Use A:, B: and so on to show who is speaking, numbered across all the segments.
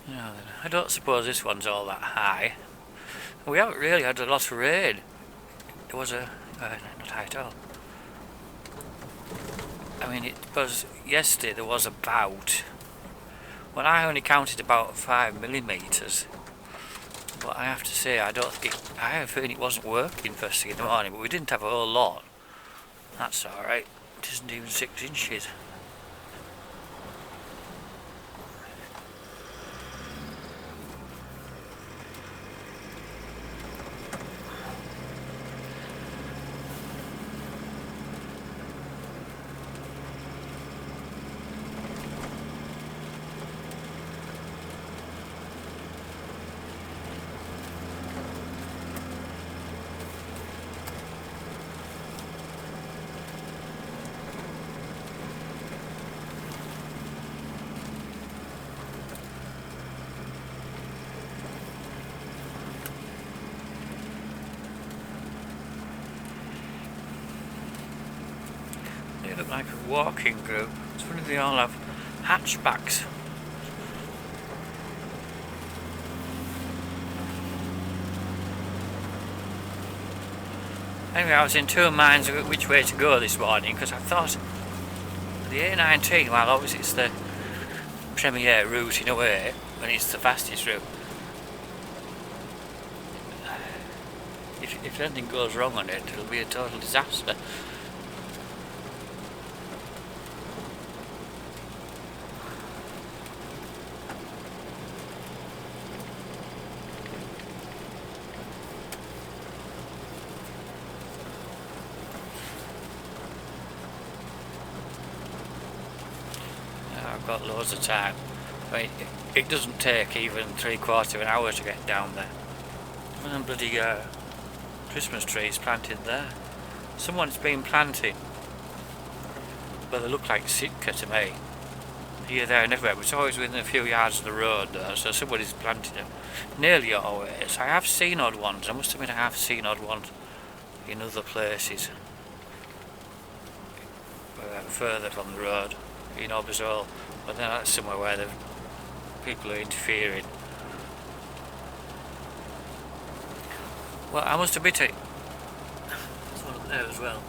A: Now then, I don't suppose this one's all that high. We haven't really had a lot of rain. There was not high at all. I mean, it was yesterday. There was about. Well, I only counted about 5 millimeters. But I have to say, I have a feeling it wasn't working first thing in the morning. But we didn't have a whole lot. That's all right. It isn't even 6 inches. They look like a walking group. It's funny they all have hatchbacks. Anyway, I was in two minds of which way to go this morning because I thought the A19, well obviously it's the premier route in a way, and it's the fastest route. If anything goes wrong on it, it'll be a total disaster. I've got loads of time. I mean, it doesn't take even 3/4 of an hour to get down there. And bloody Christmas trees planted there. Someone's been planting. Well, they look like Sitka to me. Here, there and everywhere, but it's always within a few yards of the road though, so somebody's planted them. Nearly always. I have seen odd ones. I must admit I have seen odd ones in other places. Further from the road. In Obazole, but then that's somewhere where the people are interfering. Well, I must admit it. There's one up there as well.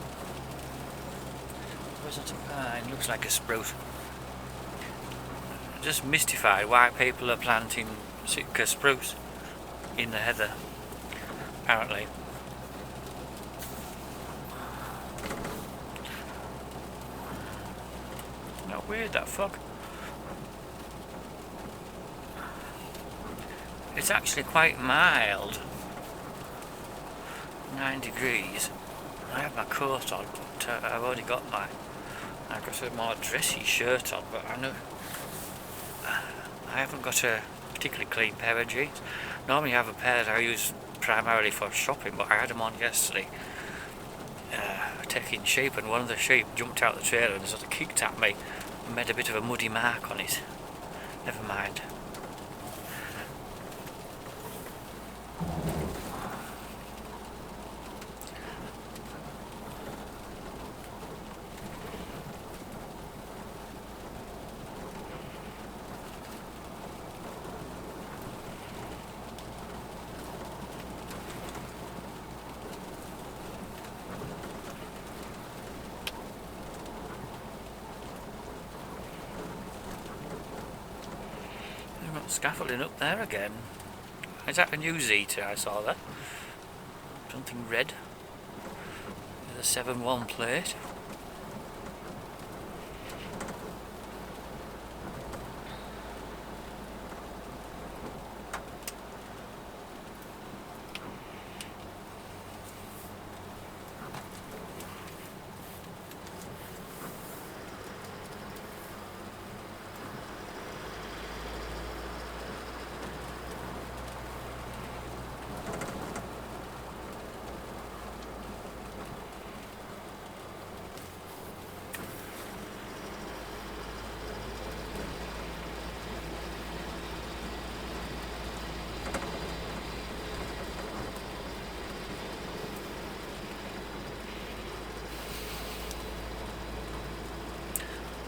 A: Wasn't a pine, looks like a spruce. Just mystified why people are planting Sitka spruce in the heather, apparently. Weird, that fog. It's actually quite mild. 9 degrees. I have my coat on, but I've already got I've got a more dressy shirt on, but I know I haven't got a particularly clean pair of jeans. Normally I have a pair that I use primarily for shopping, but I had them on yesterday. Taking sheep, and one of the sheep jumped out the trailer and sort of kicked at me and made a bit of a muddy mark on it. Never mind. Scaffolding up there again. Is that a new Zeta I saw there? Something red with a 7-1 plate.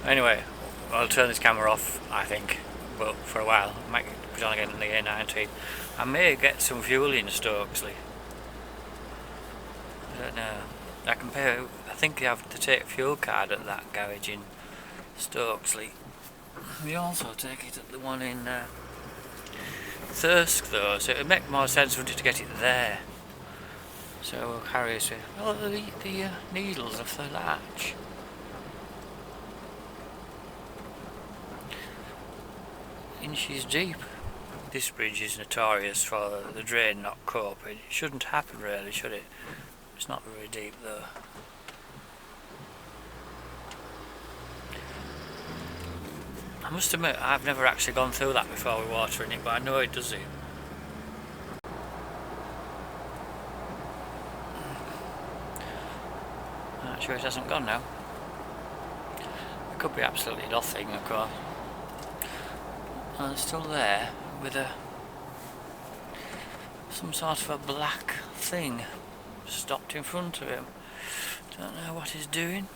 A: Anyway, I'll turn this camera off, I think. but for a while. I might put on again in the A19. I may get some fuel in Stokesley. I don't know. I think you have to take a fuel card at that garage in Stokesley. We also take it at the one in Thirsk though, so it would make more sense for it to get it there. So we'll carry us with the needles of the latch. Inches deep. This bridge is notorious for the drain not coping. It shouldn't happen really, should it? It's not very deep though. I must admit, I've never actually gone through that before with water in it, but I know it does it. Not sure it hasn't gone now. It could be absolutely nothing, of course. And it's still there with some sort of a black thing stopped in front of him. Don't know what he's doing.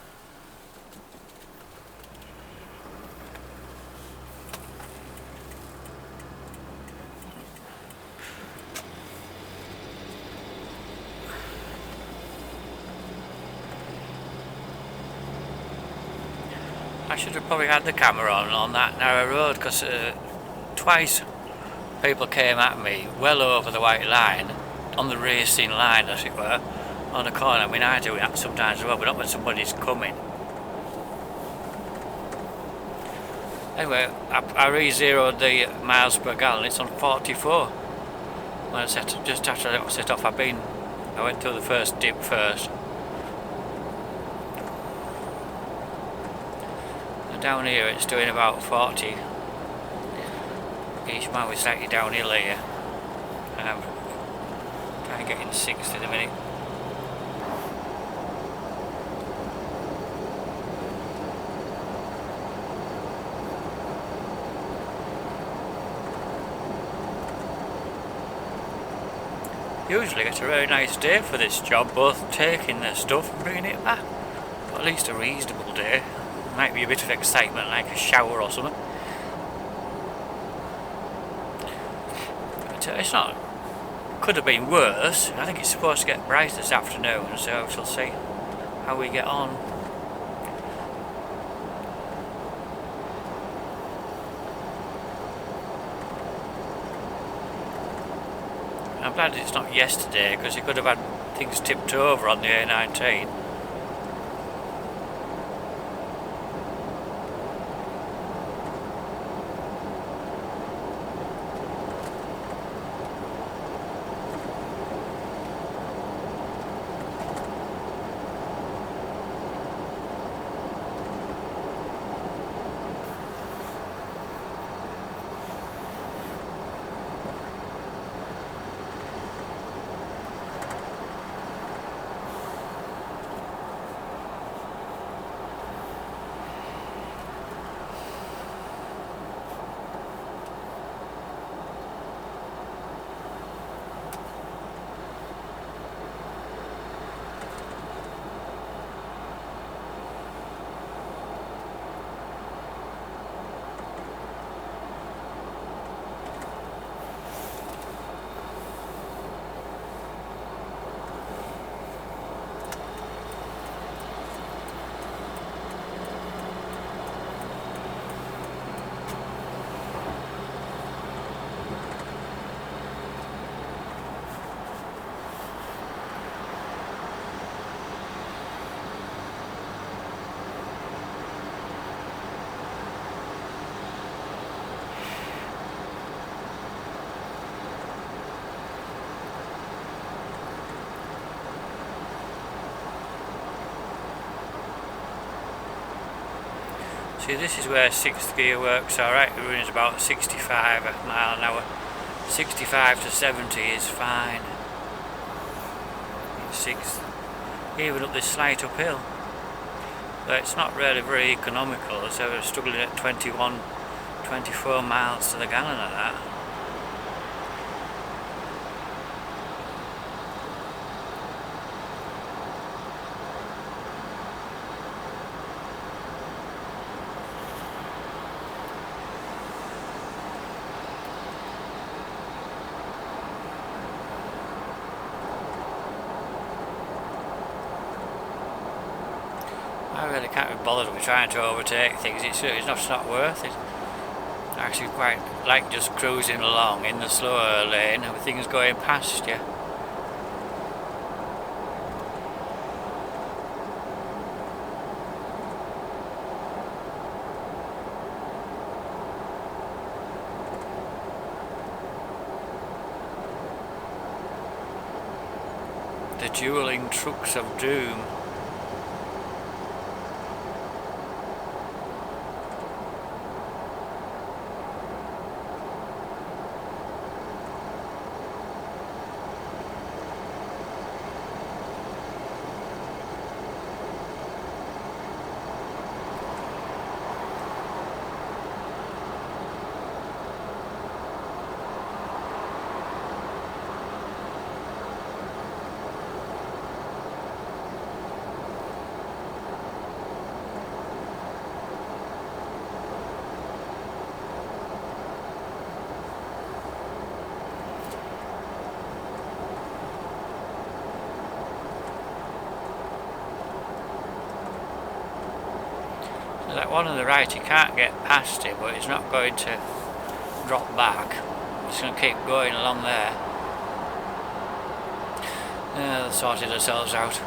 A: I should have probably had the camera on that narrow road, because twice people came at me well over the white line, on the racing line as it were, on a corner. I mean, I do that sometimes as well, but not when somebody's coming. Anyway, I re-zeroed the miles per gallon. It's on 44. When I just after I got set off, I went through the first dip first. Down here it's doing about 40 each mile. We're slightly downhill here. Trying to get in 60 in a minute. Usually get a very nice day for this job, both taking the stuff and bringing it back. Or at least a reasonable day. Might be a bit of excitement, like a shower or something. But it's not. Could have been worse. I think it's supposed to get bright this afternoon, so we shall see how we get on. I'm glad it's not yesterday, because you could have had things tipped over on the A19. See, this is where 6th gear works alright. It runs about 65 mile an hour. 65 to 70 is fine. In 6th, even up this slight uphill. But it's not really very economical, so we're struggling at 21, 24 miles to the gallon at that. really can't be bothered with trying to overtake things. It's not worth it. I actually quite like just cruising along in the slower lane and things going past you. The dueling trucks of doom. That one on the right, you can't get past it, but it's not going to drop back. It's going to keep going along there. Yeah, they've sorted themselves out.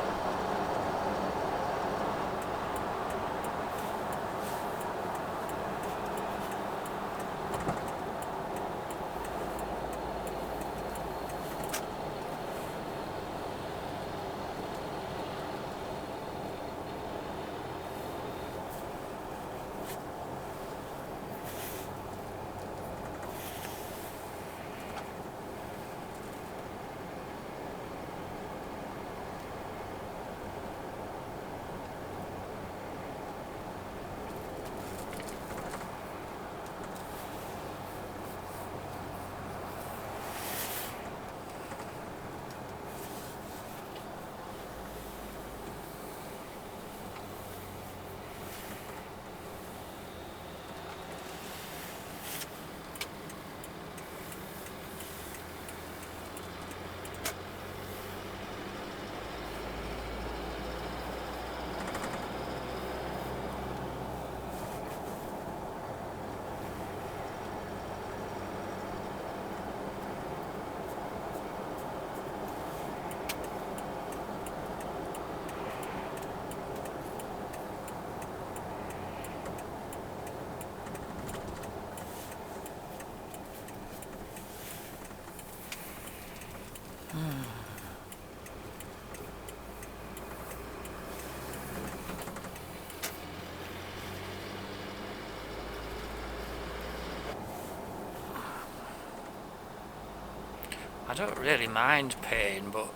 A: I don't really mind pain, but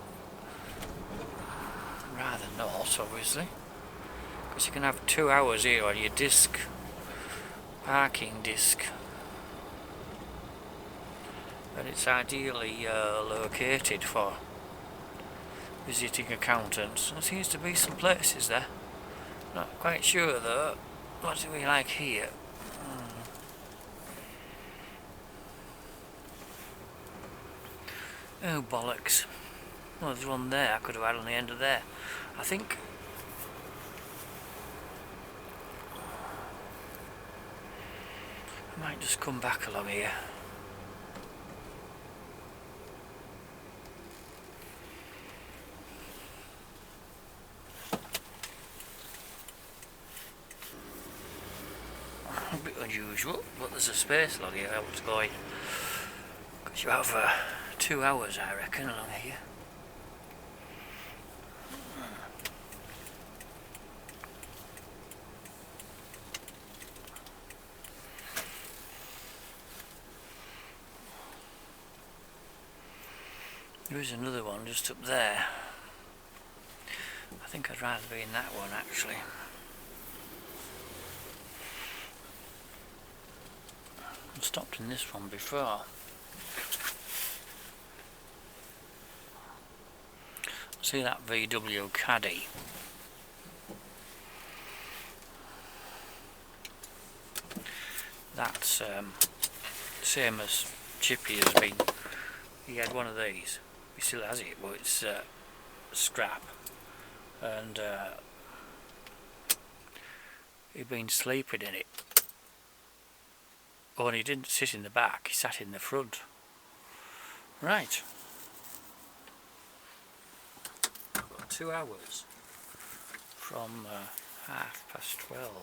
A: rather not, obviously, because you can have 2 hours here on your disc, parking disc, and it's ideally located for visiting accountants. There seems to be some places there. Not quite sure though. What do we like here? Oh bollocks. Well, there's one there I could have had on the end of there. I think I might just come back along here. A bit unusual, but there's a space along here I was going. Because you have 2 hours, I reckon, along here. There is another one just up there. I think I'd rather be in that one, actually. I stopped in this one before. See that VW Caddy? That's same as Chippy has been. He had one of these. He still has it, but it's scrap. And he'd been sleeping in it. Oh, and he didn't sit in the back, he sat in the front. Right. I've got 2 hours from 12:30.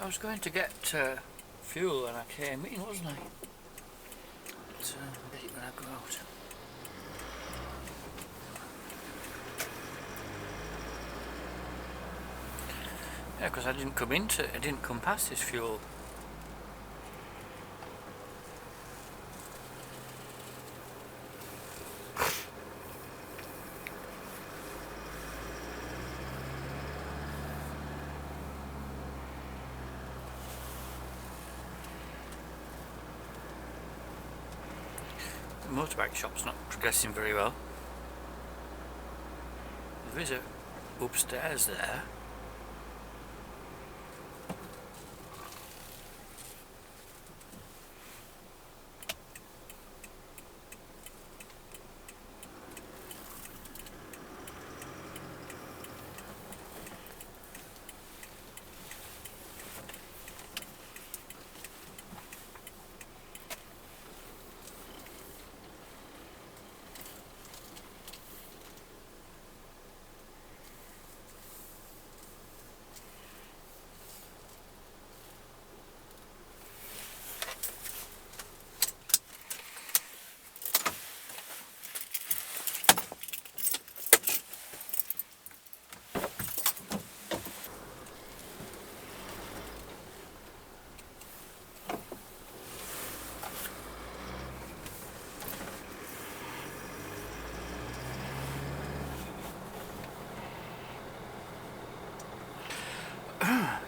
A: I was going to get fuel when I came in, wasn't I? But I'll get it when I go out. Yeah, because I didn't come past this fuel. The motorbike shop's not progressing very well. There is a upstairs there.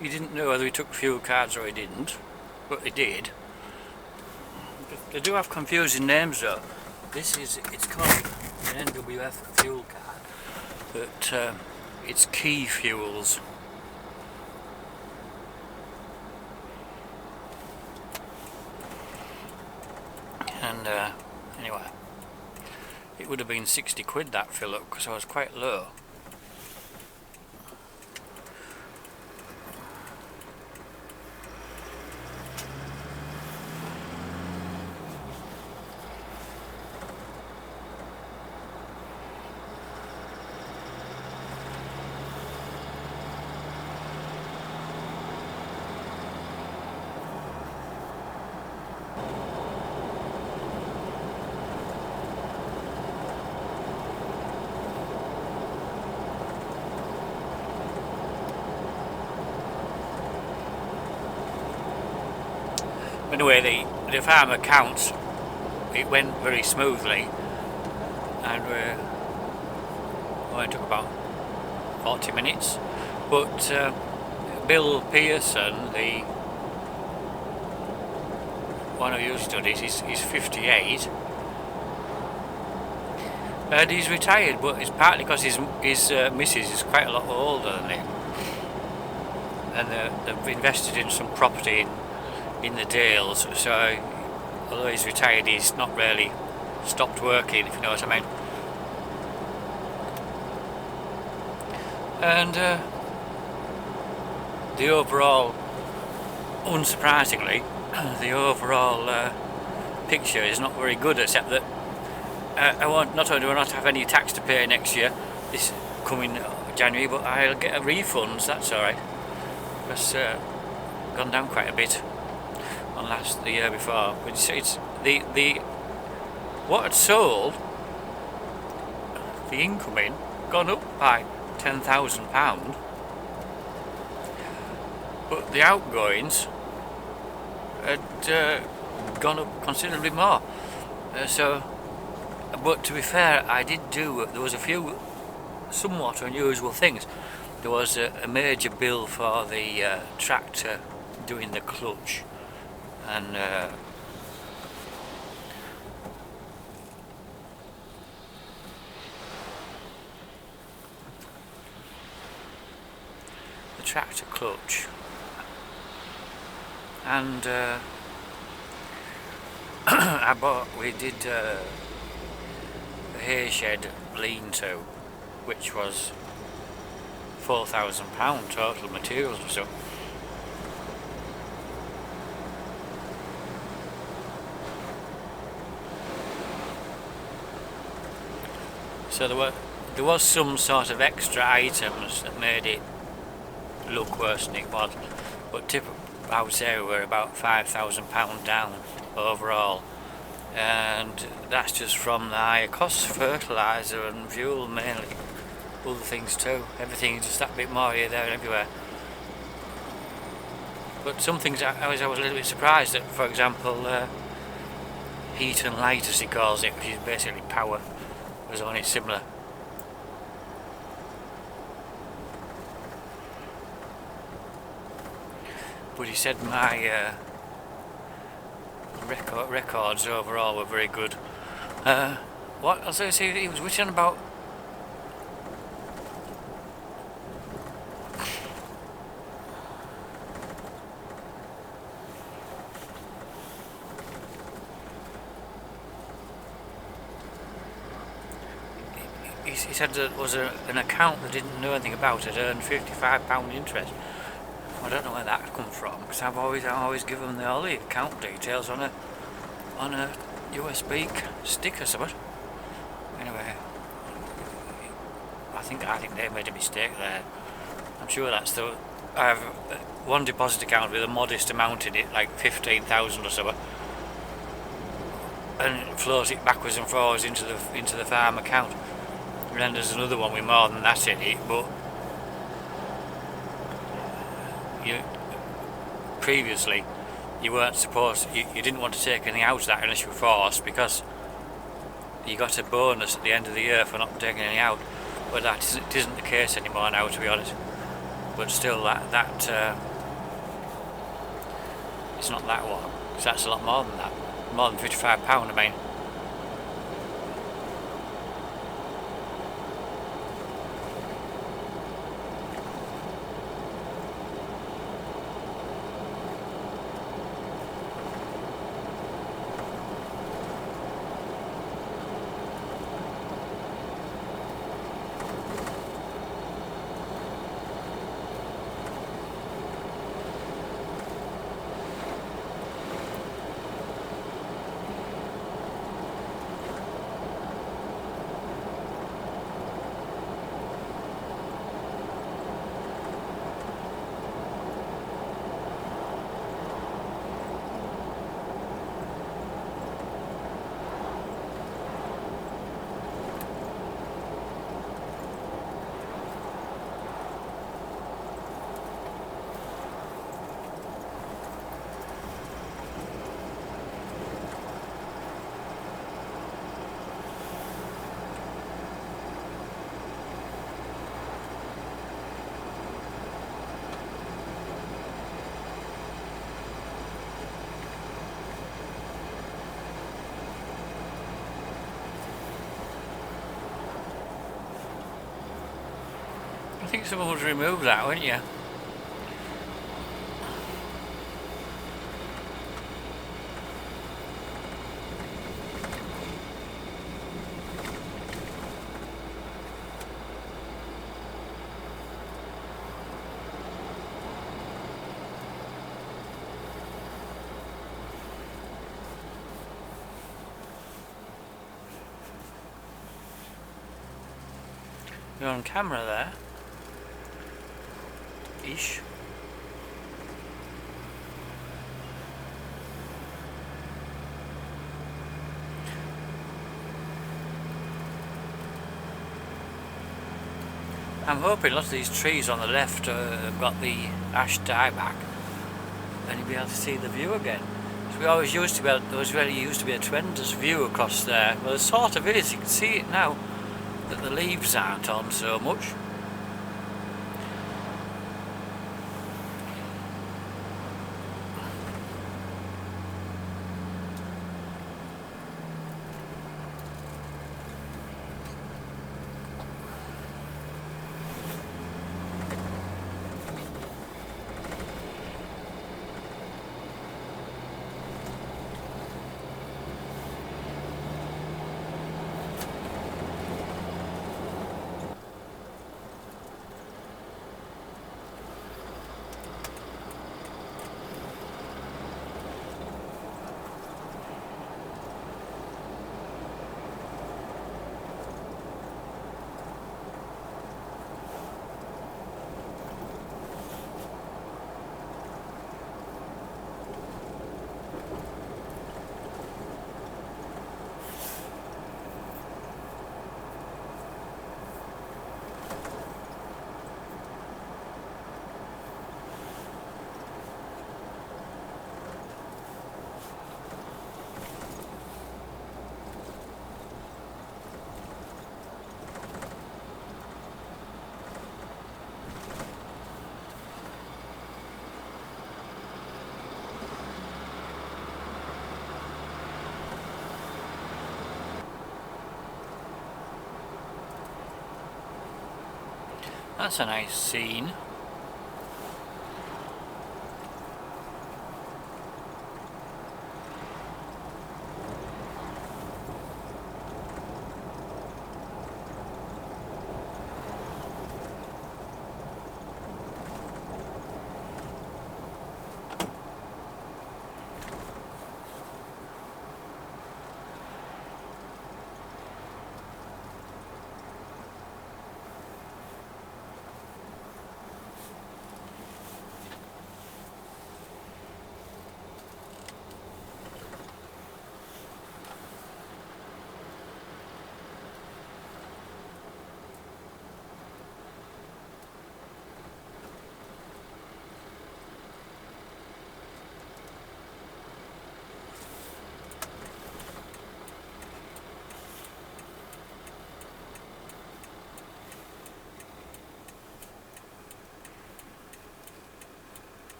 A: He didn't know whether he took fuel cards or he didn't, but he did. They do have confusing names though. It's called an NWF fuel card, but it's Key Fuels. And anyway, it would have been 60 quid that fill up because I was quite low. Anyway, the farm accounts, it went very smoothly, and it took about 40 minutes, but Bill Pearson, the one who used to do this, he's 58, And he's retired, but it's partly because his missus is quite a lot older than him, and they've invested in some property in the Dales. So although he's retired, he's not really stopped working, if you know what I mean. And the overall, unsurprisingly, the overall picture is not very good, except that not only do I not have any tax to pay next year, this coming January, but I'll get a refund. That's alright. It's gone down quite a bit on the year before. But it's the what had sold, the incoming gone up by £10,000, but the outgoings had gone up considerably more. But to be fair, there was a few somewhat unusual things. There was a major bill for the tractor doing the clutch, and the tractor clutch, and we did a hay shed lean-to, which was £4,000 total materials or so. So there was some sort of extra items that made it look worse than it was, but I would say we're about £5,000 down overall, and that's just from the higher costs, fertiliser and fuel mainly. Other things too, everything is just that bit more here, there and everywhere. But some things I was a little bit surprised at. For example, heat and light, as he calls it, which is basically power, was only similar. But he said my records overall were very good. What else did I say? He was written about. He said there was an account that didn't know anything about it, earned £55 interest. I don't know where that come from, because I always give them all the account details on a USB stick or something. Anyway, I think they made a mistake there. I'm sure that's I have one deposit account with a modest amount in it, like 15,000 or something, and it flows it backwards and forwards into the farm account. And then there's another one with more than that in it, but previously you weren't supposed, you didn't want to take anything out of that unless you were forced, because you got a bonus at the end of the year for not taking anything out. But that isn't the case anymore now, to be honest. But still, it's not that one, because that's a lot more than that, more than £55, I mean. think someone would remove that, wouldn't you? You're on camera there. Ish. I'm hoping lots of these trees on the left have got the ash dieback, and you'll be able to see the view again. So we always used to be able, there was really used to be a tremendous view across there. Well, it sort of is. You can see it now that the leaves aren't on so much. That's a nice scene.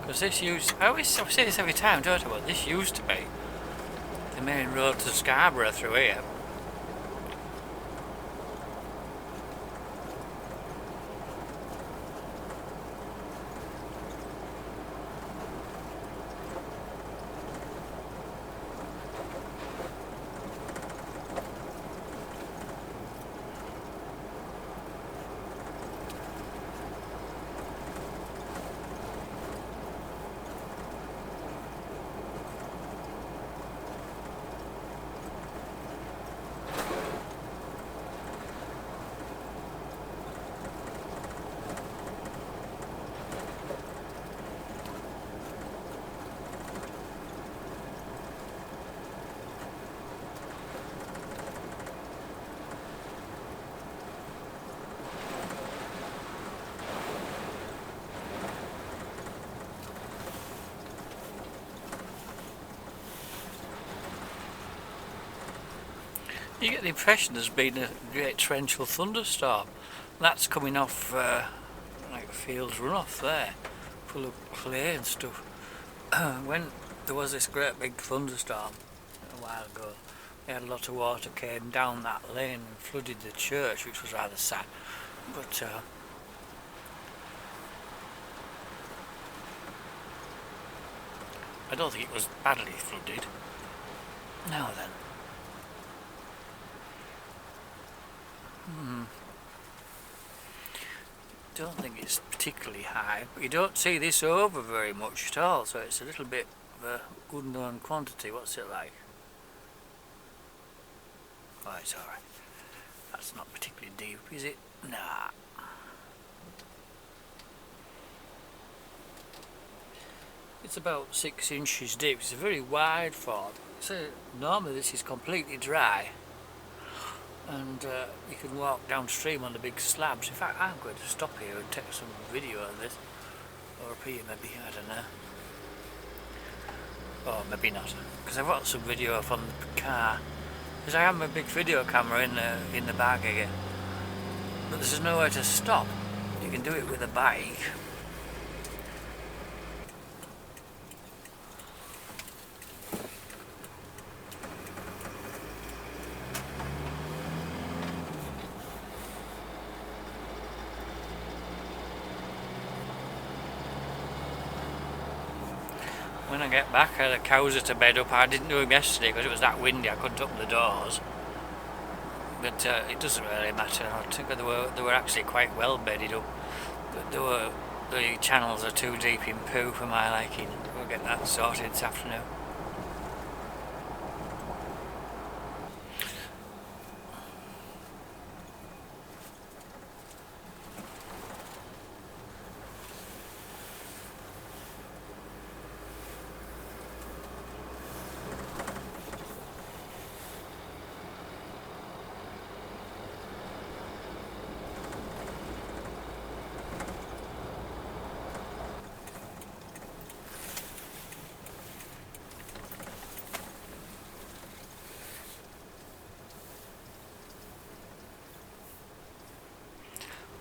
A: Because this used, I say this every time, don't I, but this used to be the main road to Scarborough through here. You get the impression there's been a great torrential thunderstorm. That's coming off like a fields runoff there, full of clay and stuff. When there was this great big thunderstorm a while ago, they had a lot of water came down that lane and flooded the church, which was rather sad. But I don't think it was badly flooded. Now then. Don't think it's particularly high, but you don't see this over very much at all, so it's a little bit of a unknown quantity. What's it like? Oh, it's alright. That's not particularly deep, is it? Nah. It's about 6 inches deep. It's a very wide ford. So normally this is completely dry, and you can walk downstream on the big slabs. In fact, I'm going to stop here and take some video of this, or up here maybe, I don't know, or maybe not, because I've got some video from the car, because I have my big video camera in the bag again, but there's nowhere to stop. You can do it with a bike. When I get back, the cows are to bed up. I didn't do them yesterday because it was that windy. I couldn't open the doors. But it doesn't really matter. I think they were actually quite well bedded up. But the channels are too deep in poo for my liking. We'll get that sorted this afternoon.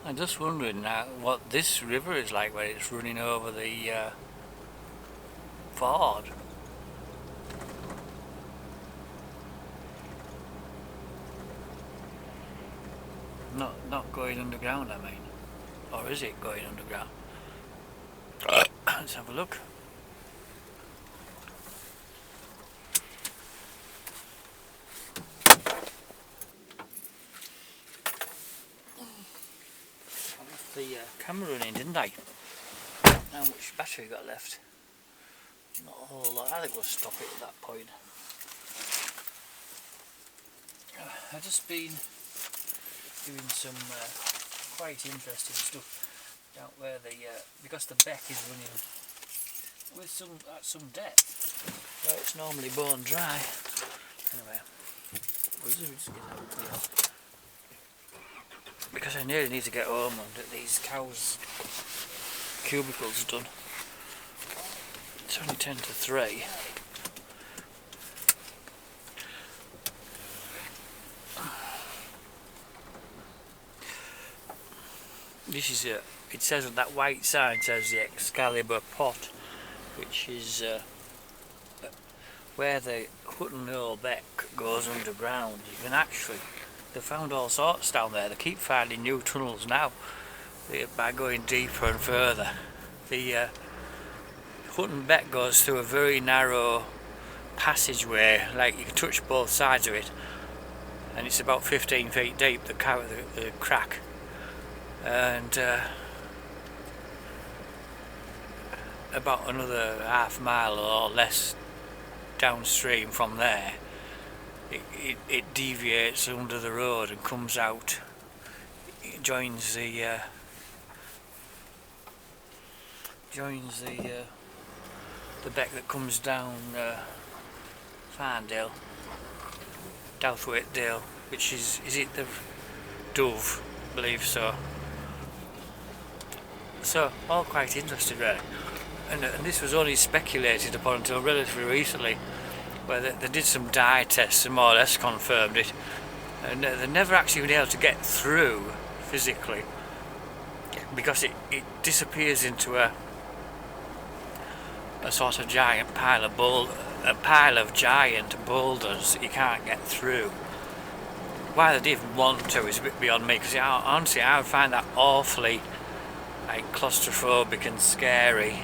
A: I'm just wondering now what this river is like when it's running over the ford. Not going underground, I mean. Or is it going underground? Let's have a look. The camera running, didn't I? How much battery got left? Not a whole lot. I think we'll stop it at that point. I've just been doing some quite interesting stuff down where because the beck is running with at some depth where it's normally bone dry. Anyway, we'll just get out here. Because I nearly need to get home and get these cows' cubicles done. It's only 10 to 3. This is it says on that white sign, says the Excalibur pot, which is where the Hutton Hole Beck goes underground. You can actually, they've found all sorts down there. They keep finding new tunnels now by going deeper and further. The Hutton Beck goes through a very narrow passageway, like you can touch both sides of it, and it's about 15 feet deep, the crack, and about another half mile or less downstream from there it deviates under the road and comes out. It joins the beck that comes down Farndale, Douthwaite Dale, which is it the Dove? I believe so. So all quite interesting really, and this was only speculated upon until relatively recently, where they did some dye tests and more or less confirmed it. and they're never actually been able to get through physically, because it disappears into a sort of giant pile of giant boulders that you can't get through. Why they'd even want to is a bit beyond me, because honestly I would find that awfully like claustrophobic and scary.